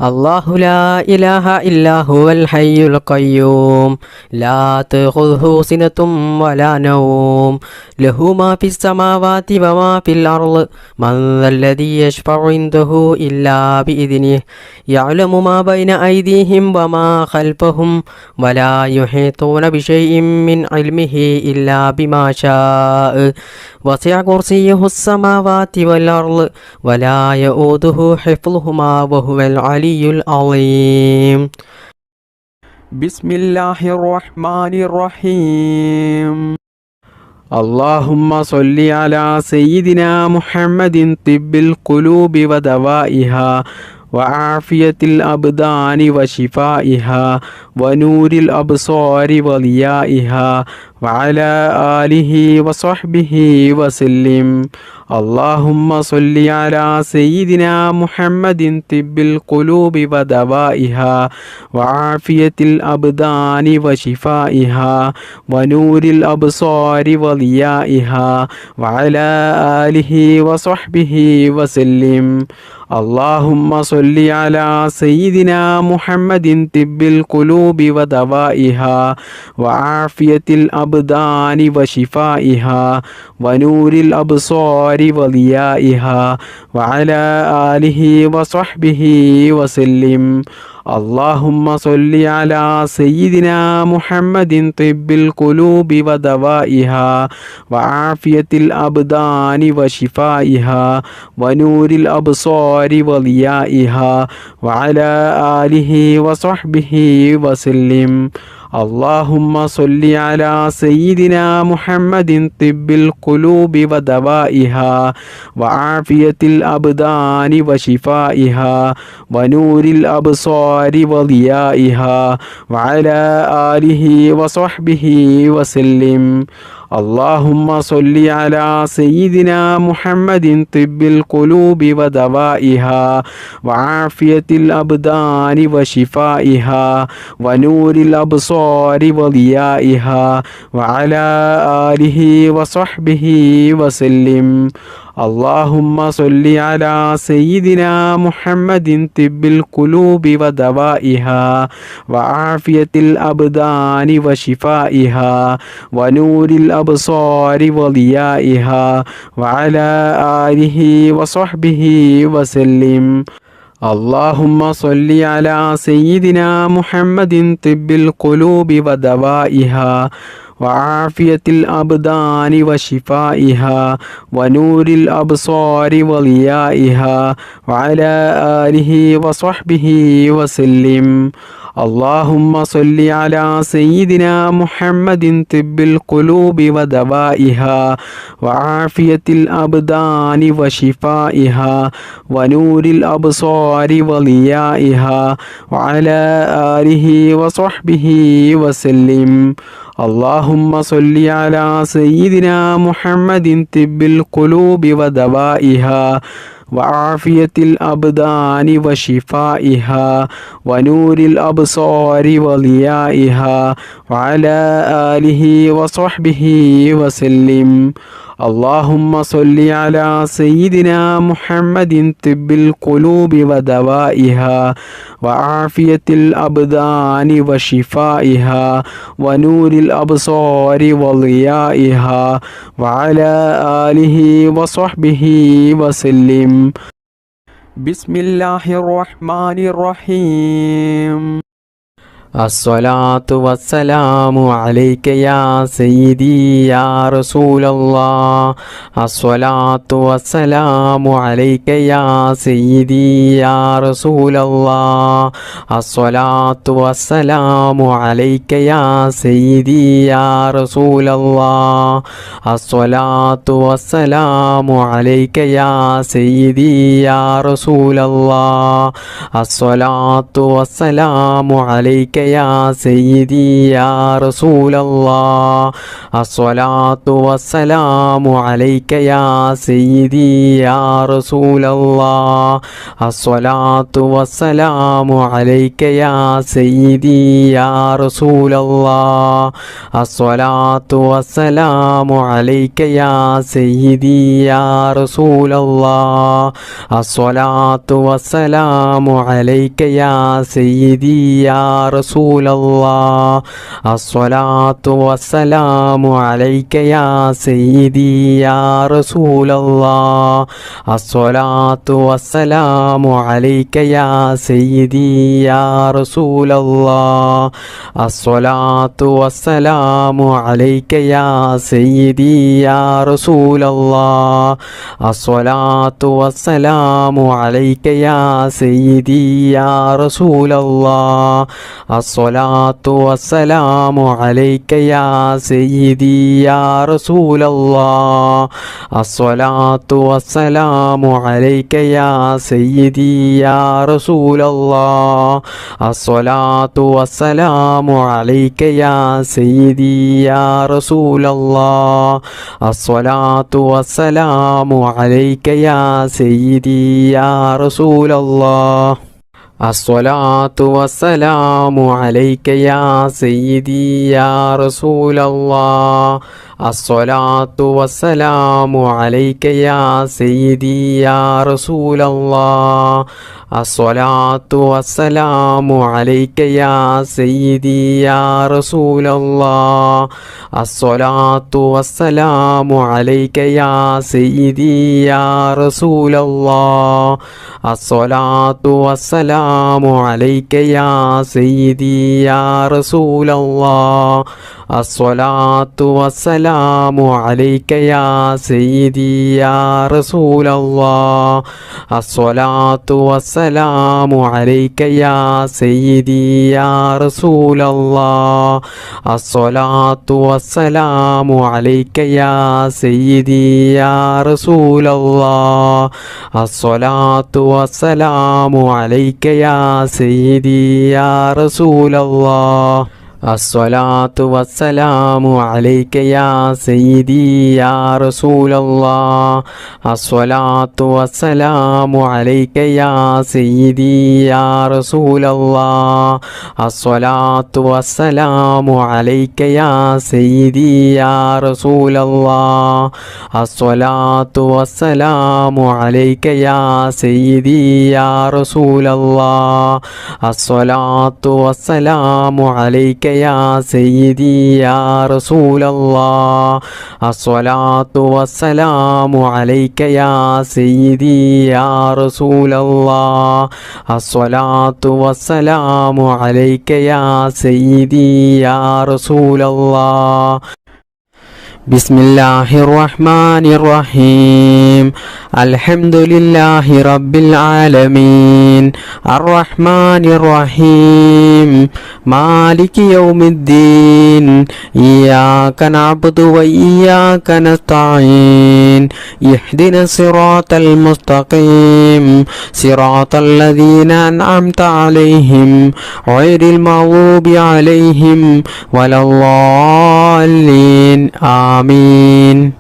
الله لا إله إلا هو الحي القيوم لا تأخذه سنة ولا نوم له ما في السماوات وما في الأرض من ذا الذي يشفع عنده إلا بإذنه يعلم ما بين أيديهم وما خلفهم ولا يحيطون بشيء من علمه إلا بما شاء وسع كرسيه السماوات والأرض ولا يؤوده حفظهما وهو العلي العظيم بسم الله الرحمن الرحيم اللهم صل على سيدنا محمد طب القلوب ودوائها وعافية الأبدان وشفائها ونور الأبصار وضيائها وعلى آله وصحبه وسلم اللهم صل على سيدنا محمد طب القلوب ودوائها وعافية الأبدان وشفائها ونور الأبصار وضيائها وعلى آله وصحبه وسلم اللهم صل على سيدنا محمد طب القلوب ودوائها وعافية الأبدان وشفائها ونور الأبصار وضيائها وعلى آله وصحبه وسلم اللهم صل على سيدنا محمد طب القلوب ودوائها وعافية الأبدان وشفائها ونور الأبصار وضيائها وعلى آله وصحبه وسلم اللهم صل على سيدنا محمد طب القلوب ودوائها وعافية الأبدان وشفائها ونور الأبصار وضيائها وعلى آله وصحبه وسلم اللهم صل على سيدنا محمد طب القلوب ودوائها وعافية الأبدان وشفائها ونور الأبصار وضيائها وعلى آله وصحبه وسلم اللهم صل على سيدنا محمد طب القلوب ودوائها وعافية الأبدان وشفائها ونور الأبصار وضيائها وعلى آله وصحبه وسلم اللهم صل على سيدنا محمد طب القلوب ودوائها وعافية الأبدان وشفائها ونور الأبصار وضيائها وعلى آله وصحبه وسلم اللهم صل على سيدنا محمد طب القلوب ودوائها وعافية الأبدان وشفائها ونور الأبصار وضيائها وعلى آله وصحبه وسلم اللهم صل على سيدنا محمد طب القلوب ودوائها وعافية الأبدان وشفائها ونور الأبصار وضيائها وعلى آله وصحبه وسلم اللهم صل على سيدنا محمد طب القلوب ودوائها وعافية الأبدان وشفائها ونور الأبصار وضيائها وعلى آله وصحبه وسلم بسم الله الرحمن الرحيم الصلاة والسلام عليك يا سيدي يا رسول الله. الصلاة والسلام عليك يا سيدي يا رسول الله. الصلاة والسلام عليك يا سيدي يا رسول الله. الصلاة والسلام عليك يا سيدي يا رسول الله. الصلاة والسلام عليك يا سيدي يا رسول الله. الصلاة والسلام عليك يا سيدي يا رسول الله. الصلاة والسلام عليك يا سيدي يا رسول الله. الصلاة والسلام عليك يا سيدي يا رسول الله. الصلاة والسلام عليك يا سيدي يا رسول الله. الصلاة والسلام عليك يا سيدي يا رسول الله. الصلاة والسلام عليك يا سيدي يا رسول الله. الصلاة والسلام عليك يا سيدي يا رسول الله. الصلاة والسلام عليك يا سيدي يا رسول الله. الصلاة والسلام عليك يا سيدي يا رسول الله. الصلاة والسلام عليك يا سيدي يا رسول الله. الصلاة والسلام عليك يا سيدي يا رسول الله. الصلاة والسلام عليك يا سيدي يا رسول الله. الصلاة والسلام عليك يا سيدي يا رسول الله. الصلاة والسلام عليك يا سيدي يا رسول الله. الصلاة والسلام عليك يا سيدي يا رسول الله. الصلاة والسلام عليك يا سيدي يا رسول الله. الصلاة والسلام عليك يا سيدي يا رسول الله. الصلاة والسلام عليك يا سيدي يا رسول الله. الصلاة والسلام عليك يا سيدي يا رسول الله. الصلاة والسلام عليك يا سيدي يا رسول الله. الصلاة والسلام عليك يا سيدي يا رسول الله. الصلاة والسلام عليك يا سيدي يا رسول الله. الصلاة والسلام عليك يا سيدي يا رسول الله. الصلاة والسلام عليك يا سيدي يا رسول الله. الصلاة والسلام عليك يا سيدي يا رسول الله. الصلاة والسلام عليك يا سيدي يا رسول الله. الصلاة والسلام عليك يا سيدي يا رسول الله. الصلاة والسلام عليك يا سيدي يا رسول الله. بسم الله الرحمن الرحيم. الحمد لله رب العالمين الرحمن الرحيم مالك يوم الدين إياك نعبد وإياك نستعين اهدنا الصراط المستقيم صراط الذين أنعمت عليهم غير المغضوب عليهم ولا الضالين آمين.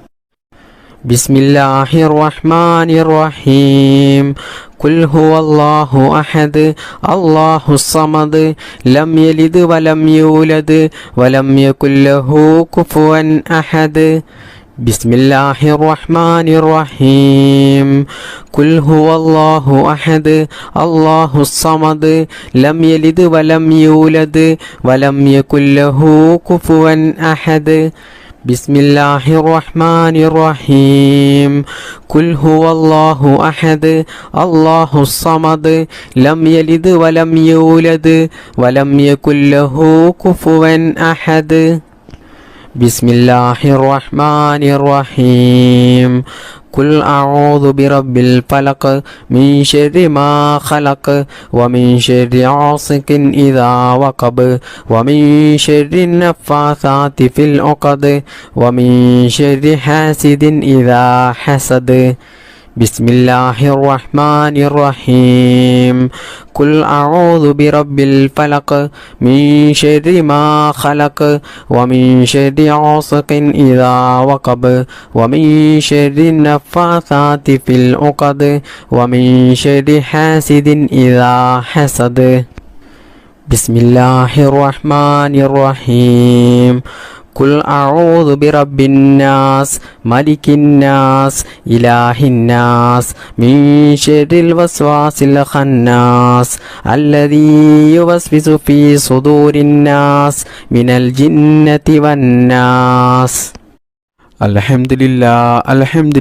بسم الله الرحمن الرحيم. قل هو الله أحد الله الصمد لم يلد ولم يولد ولم يكن له كفوا أحد. بسم الله الرحمن الرحيم. قل هو الله أحد الله الصمد لم يلد ولم يولد ولم يكن له كفوا أحد. بسم الله الرحمن الرحيم قل هو الله أحد الله الصمد لم يلد ولم يولد ولم يكن له كفوا أحد بسم الله الرحمن الرحيم قل أعوذ برب الفلق من شر ما خلق ومن شر غاسق إذا وقب ومن شر النفاثات في العقد ومن شر حاسد إذا حسد بسم الله الرحمن الرحيم قل أعوذ برب الفلق من شر ما خلق ومن شر غاسق إذا وقب ومن شر النفاثات في العقد ومن شر حاسد إذا حسد بسم الله الرحمن الرحيم قل أعوذ برب الناس ملك الناس إله الناس من شر الوسواس الخناس الذي يوسوس في صدور الناس من الجنة والناس الحمد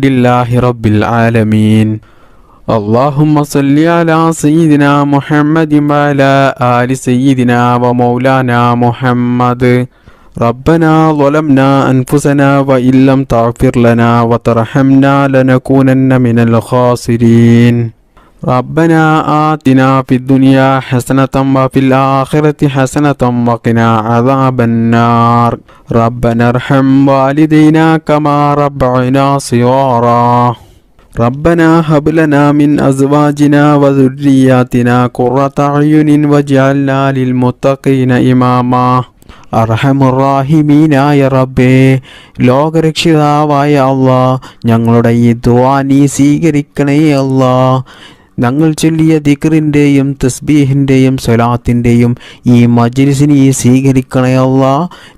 لله رب العالمين اللهم صل على سيدنا محمد وعلى آل سيدنا ومولانا محمد ربنا ظلمنا أنفسنا وإن لم تغفر لنا وترحمنا لنكونن من الخاسرين ربنا آتنا في الدنيا حسنة وفي الآخرة حسنة وقنا عذاب النار ربنا ارحم والدينا كما ربعنا صغارا ربنا هب لنا من أزواجنا وذرياتنا قرة أعين واجعلنا للمتقين إماما അർഹമുറാഹിമീനായ റബ്ബേ, ലോകരക്ഷിതാവായ അല്ലാ, ഞങ്ങളുടെ ഈ ദുആ നീ സ്വീകരിക്കണേ അല്ലാ. ഞങ്ങൾ ചൊല്ലിയ ദിക്റിൻ്റെയും തസ്ബീഹിൻ്റെയും സ്വലാത്തിൻ്റെയും ഈ മജ്ലിസ് നീ സ്വീകരിക്കണേ അല്ലാ,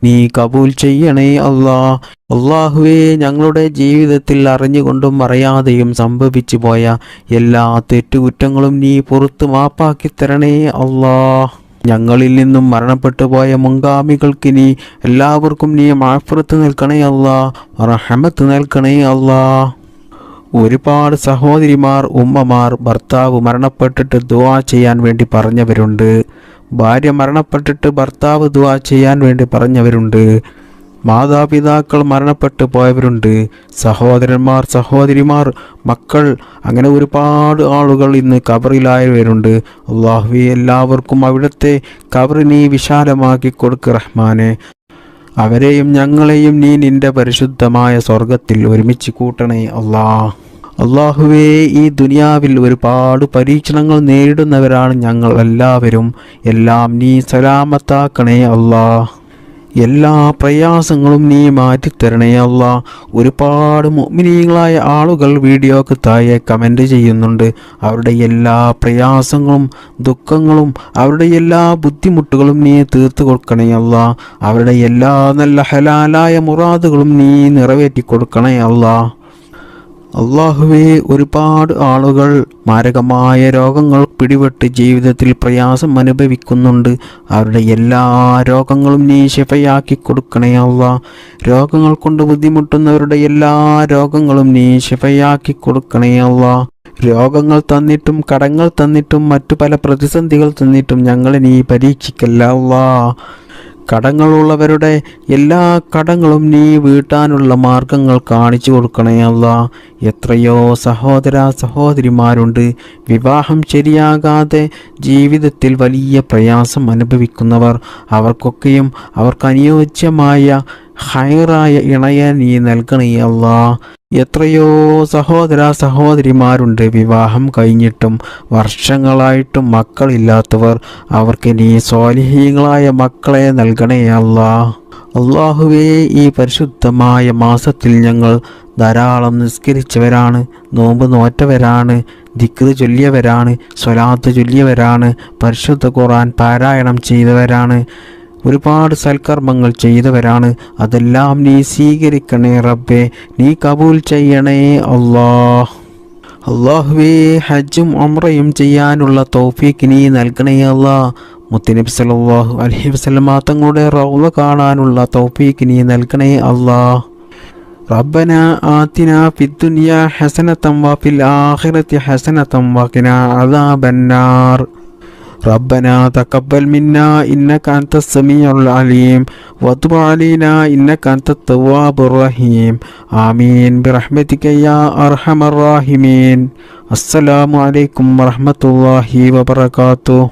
നീ കബൂൽ ചെയ്യണേ അല്ലാ. അല്ലാഹുവേ, ഞങ്ങളുടെ ജീവിതത്തിൽ അറിഞ്ഞുകൊണ്ടും അറിയാതെയും സംഭവിച്ചു പോയ എല്ലാ തെറ്റുകുറ്റങ്ങളും നീ പുറത്ത് മാപ്പാക്കി തരണേ അല്ലാ. ഞങ്ങളിൽ നിന്നും മരണപ്പെട്ടു പോയ മുൻഗാമികൾക്ക് നീ എല്ലാവർക്കും നീ മാഫ്റത്ത് നൽകണേ അല്ലാ, റഹ്മത്ത് നൽകണേ അല്ലാ. ഒരുപാട് സഹോദരിമാർ, ഉമ്മമാർ ഭർത്താവ് മരണപ്പെട്ടിട്ട് ദുആ ചെയ്യാൻ വേണ്ടി പറഞ്ഞവരുണ്ട്. ഭാര്യ മരണപ്പെട്ടിട്ട് ഭർത്താവ് ദുആ ചെയ്യാൻ വേണ്ടി പറഞ്ഞവരുണ്ട്. മാതാപിതാക്കൾ മരണപ്പെട്ടു പോയവരുണ്ട്. സഹോദരന്മാർ, സഹോദരിമാർ, മക്കൾ, അങ്ങനെ ഒരുപാട് ആളുകൾ ഇന്ന് ഖബറിലായവരുണ്ട്. അല്ലാഹുവേ, എല്ലാവർക്കും അവിടുത്തെ ഖബർ നീ വിശാലമാക്കി കൊടുക്ക് റഹ്മാനെ. അവരെയും ഞങ്ങളെയും നീ നിന്റെ പരിശുദ്ധമായ സ്വർഗത്തിൽ ഒരുമിച്ച് കൂട്ടണേ അല്ലാ. അല്ലാഹുവേ, ഈ ദുനിയാവിൽ ഒരുപാട് പരീക്ഷണങ്ങൾ നേരിടുന്നവരാണ് ഞങ്ങൾ എല്ലാവരും. എല്ലാം നീ സലാമത്താക്കണേ അല്ലാ. എല്ലാ പ്രയാസങ്ങളും നീ മാറ്റിത്തരണേ അല്ലാ. ഒരുപാട് മുഅ്മിനീങ്ങളായ ആളുകൾ വീഡിയോക്ക് താഴെ കമൻ്റ് ചെയ്യുന്നുണ്ട്. അവരുടെ എല്ലാ പ്രയാസങ്ങളും ദുഃഖങ്ങളും അവരുടെ എല്ലാ ബുദ്ധിമുട്ടുകളും നീ തീർത്തു കൊടുക്കണേ അല്ലാ. അവരുടെ എല്ലാ നല്ല ഹലാലായ മുറാദുകളും നീ നിറവേറ്റി കൊടുക്കണേ അല്ലാ. അല്ലാഹുവേ, ഒരുപാട് ആളുകൾ മാരകമായ രോഗങ്ങൾ പിടിപെട്ട് ജീവിതത്തിൽ പ്രയാസം അനുഭവിക്കുന്നുണ്ട്. അവരുടെ എല്ലാ രോഗങ്ങളും നീ ശിഫയാക്കി കൊടുക്കണേ അല്ലാ. രോഗങ്ങൾ കൊണ്ട് ബുദ്ധിമുട്ടുന്നവരുടെ എല്ലാ രോഗങ്ങളും നീ ശിഫയാക്കി കൊടുക്കണേ അല്ലാ. രോഗങ്ങൾ തന്നിട്ടും കടങ്ങൾ തന്നിട്ടും മറ്റു പല പ്രതിസന്ധികൾ തന്നിട്ടും ഞങ്ങളെ നീ പരീക്ഷിക്കല്ല അല്ലാ. കടങ്ങളുള്ളവരുടെ എല്ലാ കടങ്ങളും നീ വീട്ടാനുള്ള മാർഗങ്ങൾ കാണിച്ചു കൊടുക്കണേ അല്ലാ. എത്രയോ സഹോദര സഹോദരിമാരുണ്ട് വിവാഹം ശരിയാകാതെ ജീവിതത്തിൽ വലിയ പ്രയാസം അനുഭവിക്കുന്നവർ. അവർക്കൊക്കെയും അവർക്ക് അനുയോജ്യമായ ഹൈറായ ഇണയെ നീ നൽകണേ അല്ലാ. എത്രയോ സഹോദര സഹോദരിമാരുണ്ട് വിവാഹം കഴിഞ്ഞിട്ടും വർഷങ്ങളായിട്ടും മക്കളില്ലാത്തവർ. അവർക്ക് നീ സ്വാലിഹീങ്ങളായ മക്കളെ നൽകണേ അല്ലാ. അല്ലാഹുവേ, ഈ പരിശുദ്ധമായ മാസത്തിൽ ഞങ്ങൾ ധാരാളം നിസ്കരിച്ചവരാണ്, നോമ്പ് നോറ്റവരാണ്, ദിക്ർ ചൊല്ലിയവരാണ്, സ്വലാത്ത് ചൊല്ലിയവരാണ്, പരിശുദ്ധ ഖുർആൻ പാരായണം ചെയ്തവരാണ്, ഒരുപാട് സൽക്കർമ്മങ്ങൾ ചെയ്തവരാണ്. അതെല്ലാം നീ സ്വീകരിക്കണേ റബ്ബേ, നീ കബൂൽ ചെയ്യണേ അല്ലാ. അല്ലാഹുവേ ഹജ്ജും ഉംറയും ചെയ്യാനുള്ള തൗഫീഖ് നീ നൽകണേ അല്ലാ. മുത്തുനബി സല്ലല്ലാഹു അലൈഹി വസല്ലമ തങ്ങളുടെ റൗള കാണാനുള്ള തൗഫീഖ് നീ നൽകണേ അല്ലാ. റബ്ബന ആതിന ഫിദ്ദുനിയ ഹസനതൻ വഫിൽ ആഖിറതി ഹസനതൻ വഖിനാ അദാബന്നാർ. ربنا تقبل منا إنك أنت السميع العليم وتب علينا إنك أنت التواب الرحيم آمين برحمتك يا أرحم الراحمين. السلام عليكم ورحمة الله وبركاته.